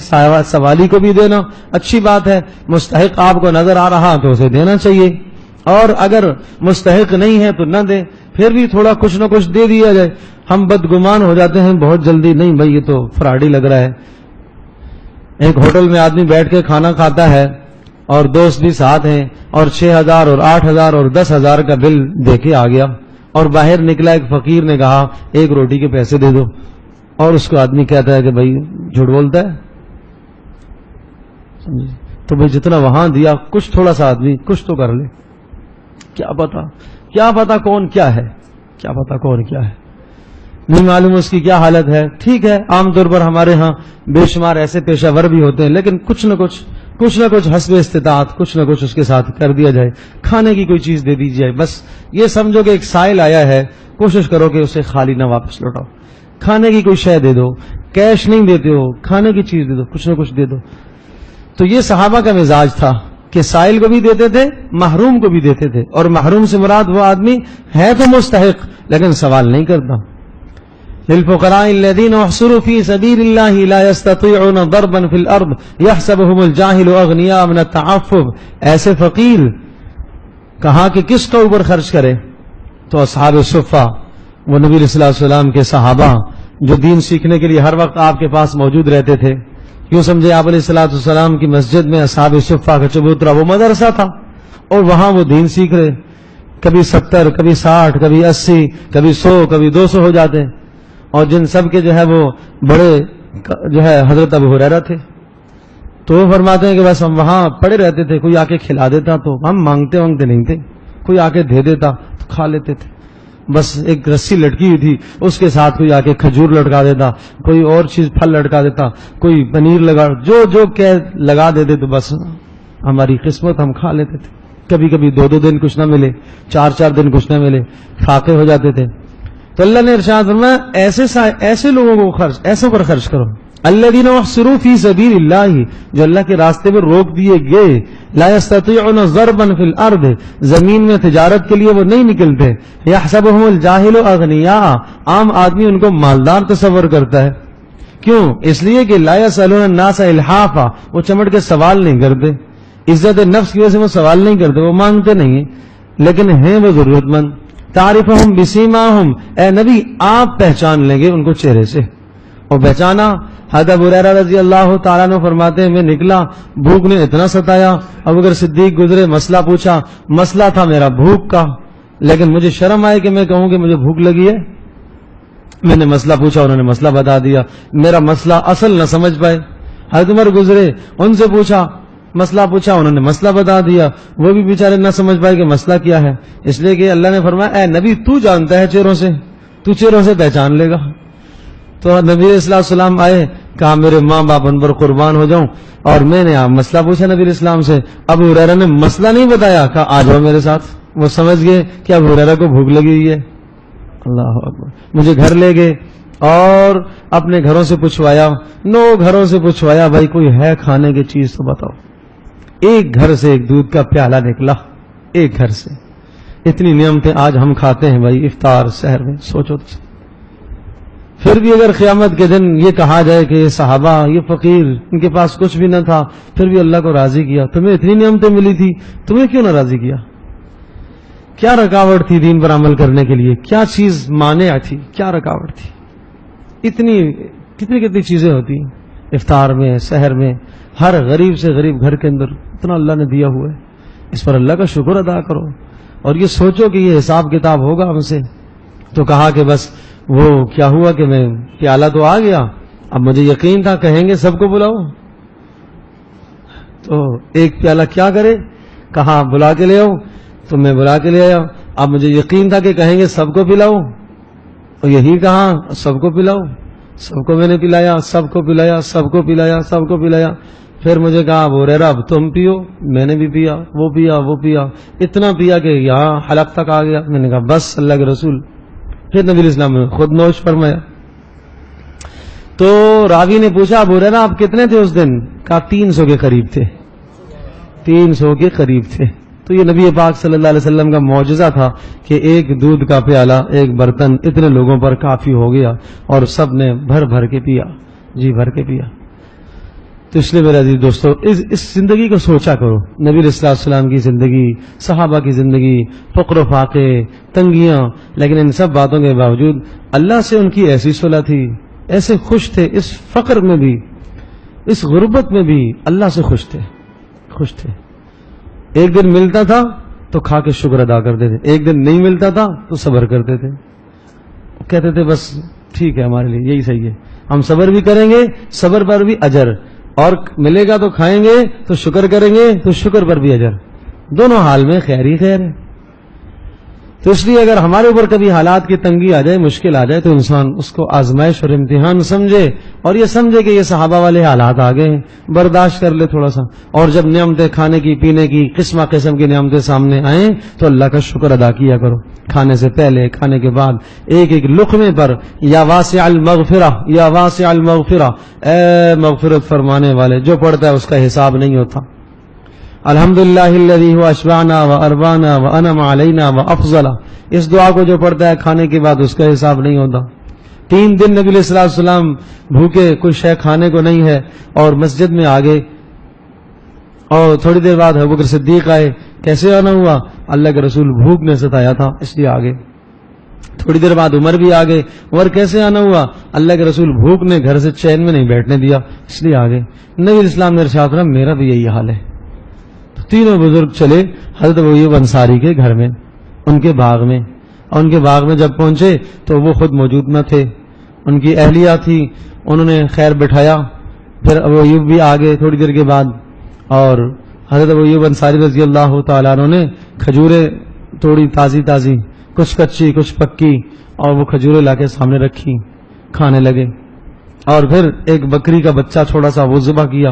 سوالی کو بھی دینا اچھی بات ہے، مستحق آپ کو نظر آ رہا تو اسے دینا چاہیے، اور اگر مستحق نہیں ہے تو نہ دیں، پھر بھی تھوڑا کچھ نہ کچھ دے دیا جائے۔ ہم بدگمان ہو جاتے ہیں بہت جلدی، نہیں بھائی یہ تو فراڈی لگ رہا ہے۔ ایک ہوٹل میں آدمی بیٹھ کے کھانا کھاتا ہے اور دوست بھی ساتھ ہیں، اور 6,000 اور 8,000 اور 10,000 کا بل دے کے آ گیا، اور باہر نکلا ایک فقیر نے کہا ایک روٹی کے پیسے دے دو، اور اس کو آدمی کہتا ہے کہ بھائی جھوٹ بولتا ہے، تو بھائی جتنا وہاں دیا کچھ تھوڑا سا آدمی کچھ تو کر لے۔ کیا پتا کون کیا ہے، کیا پتا کون کیا ہے، نہیں معلوم اس کی کیا حالت ہے۔ ٹھیک ہے، عام طور پر ہمارے ہاں بے شمار ایسے پیشہ ور بھی ہوتے ہیں، لیکن کچھ نہ کچھ حسب استطاعت کچھ نہ کچھ اس کے ساتھ کر دیا جائے، کھانے کی کوئی چیز دے دی جائے۔ بس یہ سمجھو کہ ایک سائل آیا ہے، کوشش کرو کہ اسے خالی نہ واپس لوٹاؤ، کھانے کی کوئی شے دے دو، کیش نہیں دیتے ہو کھانے کی چیز دے دو، کچھ نہ کچھ دے دو۔ تو یہ صحابہ کا مزاج تھا کہ سائل کو بھی دیتے تھے، محروم کو بھی دیتے تھے، اور محروم سے مراد وہ آدمی ہے تو مستحق لیکن سوال نہیں کرتا۔ للفقراء الذين احصروا في سبيل الله لا يستطيعون ضربا في الارض يحسبهم الجاهل اغنياء من التعفف، ایسے فقیر کہا کہ کس کو اوپر خرچ کرے؟ تو اصحاب صفہ، وہ نبی صلی اللہ علیہ وسلم کے صحابہ جو دین سیکھنے کے لیے ہر وقت آپ کے پاس موجود رہتے تھے۔ یوں سمجھے آپ علیہ السلام کی مسجد میں اصحاب صفہ کا چبوترا وہ مدرسہ تھا، اور وہاں وہ دین سیکھ رہے، کبھی 70 کبھی 60 کبھی 80 کبھی 100 کبھی 200 ہو جاتے ہیں، اور جن سب کے جو ہے وہ بڑے جو ہے حضرت ابو ہریرہ تھے۔ تو وہ فرماتے ہیں کہ بس ہم وہاں پڑے رہتے تھے، کوئی آ کے کھلا دیتا تو ہم مانگتے نہیں تھے، کوئی آ کے دے دیتا تو کھا لیتے تھے۔ بس ایک رسی لٹکی ہوئی تھی، اس کے ساتھ کوئی آ کے کھجور لٹکا دیتا، کوئی اور چیز پھل لٹکا دیتا، کوئی پنیر لگا، جو لگا دیتے تو بس ہماری قسمت، ہم کھا لیتے تھے. کبھی کبھی 2 دن کچھ نہ ملے، 4 دن کچھ نہ ملے، فاقے ہو جاتے تھے. تو اللہ نے ارشاد فرمایا ایسے لوگوں کو ایسوں پر خرچ کرو. الذین احصروا فی سبیل اللہ، جو اللہ کے راستے میں روک دیے گئے. لا یستطیعون ضربا فی الارض، زمین میں تجارت کے لیے وہ نہیں نکلتے. یحسبهم الجاہل اغنیاء، عام آدمی ان کو مالدار تصور کرتا ہے. کیوں؟ اس لیے کہ لا یسألون الناس الحافا، وہ چمٹ کے سوال نہیں کرتے، عزت نفس کی وجہ سے وہ سوال نہیں کرتے، وہ مانگتے نہیں ہیں، لیکن ہیں وہ ضرورت مند. تعرفهم بسیماہم، اے نبی آپ پہچان لیں گے ان کو چہرے سے. اور پہچانا، حضرت ابو ہریرہ رضی اللہ تعالیٰ عنہ فرماتے ہیں میں نکلا، بھوک نے اتنا ستایا، ابوبکر صدیق گزرے، مسئلہ پوچھا، مسئلہ تھا میرا بھوک کا، لیکن مجھے شرم آئی کہ میں کہوں کہ مجھے بھوک لگی ہے. میں نے مسئلہ پوچھا، انہوں نے مسئلہ بتا دیا، میرا مسئلہ اصل نہ سمجھ پائے. حضرت عمر گزرے، ان سے پوچھا، مسئلہ پوچھا، انہوں نے مسئلہ بتا دیا، وہ بھی بیچارے نہ سمجھ پائے کہ مسئلہ کیا ہے. اس لیے کہ اللہ نے فرمایا اے نبی تو جانتا ہے چہروں سے، تو چہروں سے پہچان لے گا. تو نبی علیہ السلام آئے، کہا میرے ماں باپ ان پر قربان ہو جاؤں، اور میں نے مسئلہ پوچھا نبی علیہ السلام سے. ابو ہریرہ نے مسئلہ نہیں بتایا، کہا آ جاؤ میرے ساتھ. وہ سمجھ گئے کہ ابو ہریرہ کو بھوک لگی ہوئی ہے. اللہ اکبر. مجھے گھر لے گئے اور اپنے گھروں سے پوچھوایا، 9 گھروں سے پوچھوایا، بھائی کوئی ہے کھانے کی چیز تو بتاؤ. ایک گھر سے ایک دودھ کا پیالہ نکلا، ایک گھر سے. اتنی نعمتیں آج ہم کھاتے ہیں بھائی افطار سحر میں، سوچو تو. پھر بھی اگر قیامت کے دن یہ کہا جائے کہ یہ صحابہ، یہ فقیر، ان کے پاس کچھ بھی نہ تھا، پھر بھی اللہ کو راضی کیا. تمہیں اتنی نعمتیں ملی تھی، تمہیں کیوں نہ راضی کیا؟ کیا رکاوٹ تھی دین پر عمل کرنے کے لیے؟ کیا چیز مانع تھی؟ کیا رکاوٹ تھی؟ کتنی چیزیں ہوتی ہیں افطار میں، سحر میں. ہر غریب سے غریب گھر کے اندر اتنا اللہ نے دیا ہوا ہے، اس پر اللہ کا شکر ادا کرو. اور یہ سوچو کہ یہ حساب کتاب ہوگا ہم سے. تو کہا کہ بس وہ کیا ہوا کہ میں پیالہ تو آ گیا، اب مجھے یقین تھا کہیں گے سب کو بلاؤ، تو ایک پیالہ کیا کرے، کہا بلا کے لے آؤ. تو میں بلا کے لے آیا. اب مجھے یقین تھا کہ کہیں گے سب کو پلاؤ، اور یہی کہا سب کو پلاؤ. سب کو میں نے پلایا، سب کو پلایا، سب کو پلایا، سب کو پلایا. پھر مجھے کہا ابو ہریرہ اب تم پیو. میں نے بھی پیا، وہ پیا، وہ پیا، اتنا پیا کہ یہاں حلق تک آ گیا. میں نے کہا بس اللہ کے رسول. پھر نبی اسلام نے خود نوش فرمایا. تو راوی نے پوچھا ابو ہریرہ آپ کتنے تھے اس دن؟ کہا 300 کے قریب تھے. 300 کے قریب تھے. تو یہ نبی پاک صلی اللہ علیہ وسلم کا معجزہ تھا کہ ایک دودھ کا پیالہ، ایک برتن اتنے لوگوں پر کافی ہو گیا اور سب نے بھر بھر کے پیا، جی بھر کے پیا. تو اس لیے میرے عزیز دوستو اس زندگی کو سوچا کرو. نبی علیہ السلام کی زندگی، صحابہ کی زندگی، فقر و فاقے، تنگیاں، لیکن ان سب باتوں کے باوجود اللہ سے ان کی ایسی صلح تھی، ایسے خوش تھے. اس فقر میں بھی، اس غربت میں بھی اللہ سے خوش تھے. ایک دن ملتا تھا تو کھا کے شکر ادا کرتے تھے، ایک دن نہیں ملتا تھا تو صبر کرتے تھے. کہتے تھے بس ٹھیک ہے ہمارے لیے یہی صحیح ہے، ہم صبر بھی کریں گے، صبر پر بھی اجر، اور ملے گا تو کھائیں گے، تو شکر کریں گے تو شکر پر بھی اجر. دونوں حال میں خیر ہی خیر ہے. تو اس لیے اگر ہمارے اوپر کبھی حالات کی تنگی آ جائے، مشکل آ جائے، تو انسان اس کو آزمائش اور امتحان سمجھے، اور یہ سمجھے کہ یہ صحابہ والے حالات آ گئے ہیں، برداشت کر لے تھوڑا سا. اور جب نعمتیں کھانے کی، پینے کی، قسم قسم کی نعمتیں سامنے آئیں تو اللہ کا شکر ادا کیا کرو. کھانے سے پہلے، کھانے کے بعد، ایک ایک لقمے پر یا واسع المغفرہ، یا واسع المغفرہ، اے مغفرت فرمانے والے. جو پڑھتا ہے اس کا حساب نہیں ہوتا. الحمدللہ الذی هو اشبعنا واربانا وانعم علینا وافضل، اس دعا کو جو پڑھتا ہے کھانے کے بعد اس کا حساب نہیں ہوتا. 3 دن نبی علیہ السلام بھوکے، کوئی شے کھانے کو نہیں ہے، اور مسجد میں آگے، اور تھوڑی دیر بعد ابوبکر صدیق آئے. کیسے آنا ہوا؟ اللہ کے رسول بھوک نے ستایا تھا اس لیے آگے. تھوڑی دیر بعد عمر بھی آگے. عمر کیسے آنا ہوا؟ اللہ کے رسول بھوک نے گھر سے چین میں نہیں بیٹھنے دیا اس لیے آگے. نبی علیہ السلام نے ارشاد فرمایا میرا بھی یہی حال ہے. تینوں بزرگ چلے حضرت ابو ایوب انصاری کے گھر میں، ان کے باغ میں. اور ان کے باغ میں جب پہنچے تو وہ خود موجود نہ تھے، ان کی اہلیہ تھی. انہوں نے خیر بٹھایا. پھر ابو ایوب بھی آگے تھوڑی دیر کے بعد، اور حضرت ابو ایوب انصاری رضی اللہ تعالیٰ عنہ نے کھجوریں توڑی تازی تازی، کچھ کچی کچھ پکی، اور وہ کھجوریں لا کے سامنے رکھی، کھانے لگے. اور پھر ایک بکری کا بچہ چھوٹا سا وہ ذبح کیا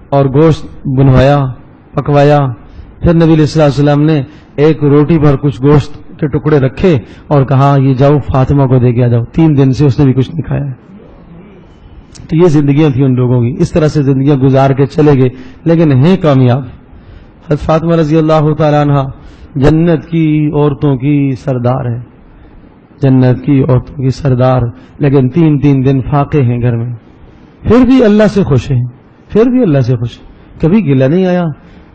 اور گوشت بنوایا، پکوایا. پھر نبی علیہ الصلوۃ والسلام نے ایک روٹی پر کچھ گوشت کے ٹکڑے رکھے اور کہا یہ جاؤ فاطمہ کو دے کے آ جاؤ. 3 دن سے اس نے بھی کچھ نہیں کھایا. تو یہ زندگیاں تھیں ان لوگوں کی، اس طرح سے زندگیاں گزار کے چلے گئے، لیکن ہیں کامیاب. حضرت فاطمہ رضی اللہ تعالی عنہ جنت کی عورتوں کی سردار ہے، جنت کی عورتوں کی سردار، لیکن 3 دن فاقے ہیں گھر میں، پھر بھی اللہ سے خوش ہیں، پھر بھی اللہ سے خوش. کبھی گلہ نہیں آیا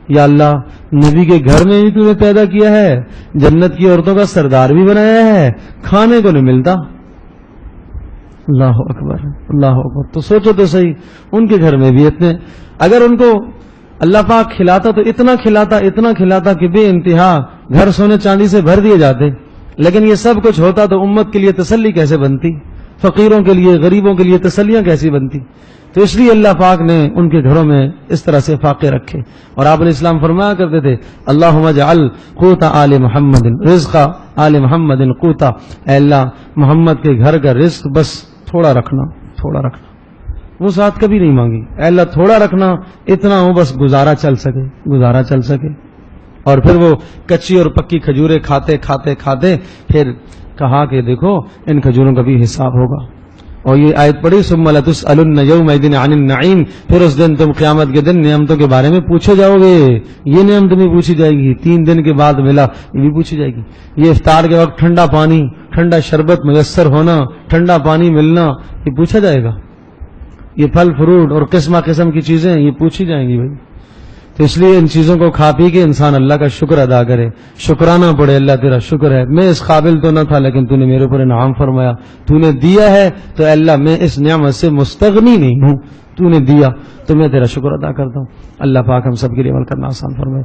یا اللہ نبی کے گھر میں بھی تو نے پیدا کیا ہے، جنت کی عورتوں کا سردار بھی بنایا ہے، کھانے کو نہیں ملتا. اللہ اکبر اللہ اکبر. تو سوچو تو صحیح، ان کے گھر میں بھی اتنے، اگر ان کو اللہ پاک کھلاتا تو اتنا کھلاتا کہ بے انتہا گھر سونے چاندی سے بھر دیے جاتے. لیکن یہ سب کچھ ہوتا تو امت کے لیے تسلی کیسے بنتی، فقیروں کے لیے غریبوں کے لیے تسلیاں کیسی بنتی. تو اس لیے اللہ پاک نے ان کے گھروں میں اس طرح سے فاقے رکھے. اور آپ علیہ السلام فرمایا کرتے تھے اللہم اجعل قوت آل محمد رزق آل محمد قوتا، اے اللہ محمد کے گھر کا رزق بس تھوڑا رکھنا، تھوڑا رکھنا. وہ ساتھ کبھی نہیں مانگی، اے اللہ تھوڑا رکھنا، اتنا ہو بس گزارا چل سکے، گزارا چل سکے. اور پھر وہ کچی اور پکی کھجوریں کھاتے کھاتے کھاتے پھر کہا کہ دیکھو ان کھجوروں کا بھی حساب ہوگا. اور یہ آیت پڑھی ثم لتسألن یومئذ عن النعیم، پھر اس دن تم قیامت کے دن نعمتوں کے بارے میں پوچھے جاؤ گے. یہ نعمت بھی پوچھی جائے گی، 3 دن کے بعد ملا یہ بھی پوچھی جائے گی. یہ افطار کے وقت ٹھنڈا پانی، ٹھنڈا شربت میسر ہونا، ٹھنڈا پانی ملنا، یہ پوچھا جائے گا. یہ پھل فروٹ اور قسم قسم کی چیزیں یہ پوچھی جائیں گی بھائی. تو اس لیے ان چیزوں کو کھا پی کے انسان اللہ کا شکر ادا کرے، شکرانہ پڑے، اللہ تیرا شکر ہے، میں اس قابل تو نہ تھا لیکن تو نے میرے اوپر انعام فرمایا، تو نے دیا ہے تو اللہ میں اس نعمت سے مستغنی نہیں ہوں، تو نے دیا تو میں تیرا شکر ادا کرتا ہوں. اللہ پاک ہم سب کے لیے عمل کرنا آسان فرمائے.